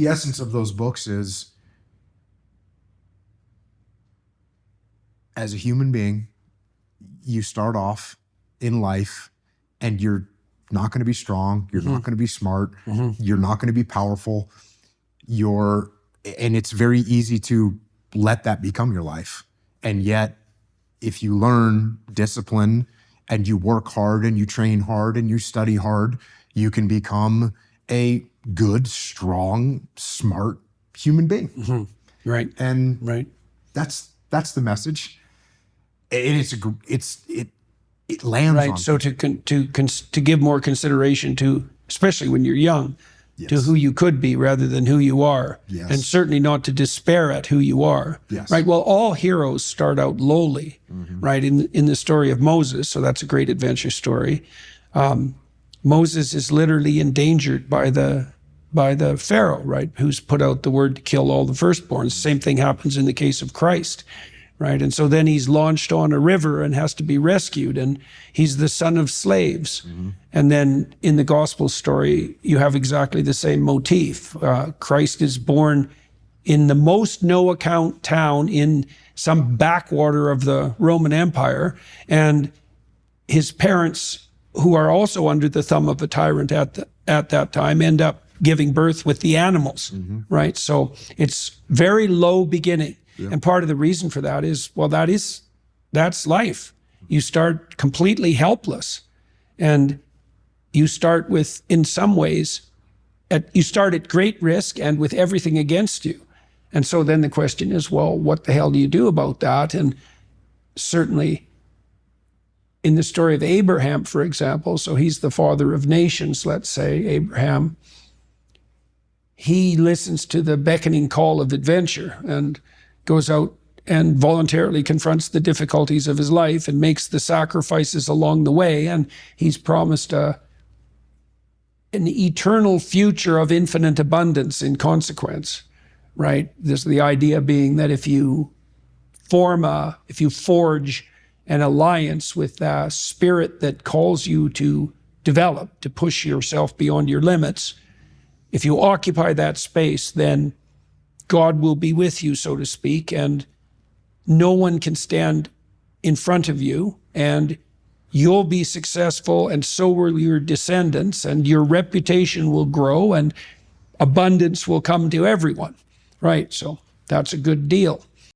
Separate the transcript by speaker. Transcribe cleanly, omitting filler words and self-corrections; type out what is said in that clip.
Speaker 1: The essence of those books is, as a human being, you start off in life and you're not going to be strong. You're not going to be smart. You're not going to be powerful. And it's very easy to let that become your life. And yet, if you learn discipline and you work hard and you train hard and you study hard, you can become a good, strong, smart human being.
Speaker 2: Right.
Speaker 1: And that's the message. And it lands
Speaker 2: right.
Speaker 1: on
Speaker 2: So to give more consideration to, especially when you're young, to who you could be rather than who you are.
Speaker 1: Yes.
Speaker 2: And certainly not to despair at who you are.
Speaker 1: Yes.
Speaker 2: Right. Well, all heroes start out lowly, right? In the story of Moses, so that's a great adventure story. Moses is literally endangered by the Pharaoh, right? Who's put out the word to kill all the firstborns. Same thing happens in the case of Christ. Right. And so then he's launched on a river and has to be rescued. And he's the son of slaves. And then in the gospel story, you have exactly the same motif. Christ is born in the most no-account town in some backwater of the Roman Empire. And his parents, who are also under the thumb of a tyrant at that time, end up giving birth with the animals. Right. So it's very low beginning. And part of the reason for that is, well, that's life. You start completely helpless. And you start with, in some ways, you start at great risk and with everything against you. And so then the question is, well, what the hell do you do about that? And certainly in the story of Abraham, for example, so he's the father of nations, let's say, Abraham, he listens to the beckoning call of adventure and goes out and voluntarily confronts the difficulties of his life and makes the sacrifices along the way. And he's promised an eternal future of infinite abundance in consequence, right? There's the idea being that if you forge an alliance with a spirit that calls you to develop, to push yourself beyond your limits, if you occupy that space, then God will be with you, so to speak, and no one can stand in front of you, and you'll be successful, and so will your descendants, and your reputation will grow, and abundance will come to everyone, right? So that's a good deal.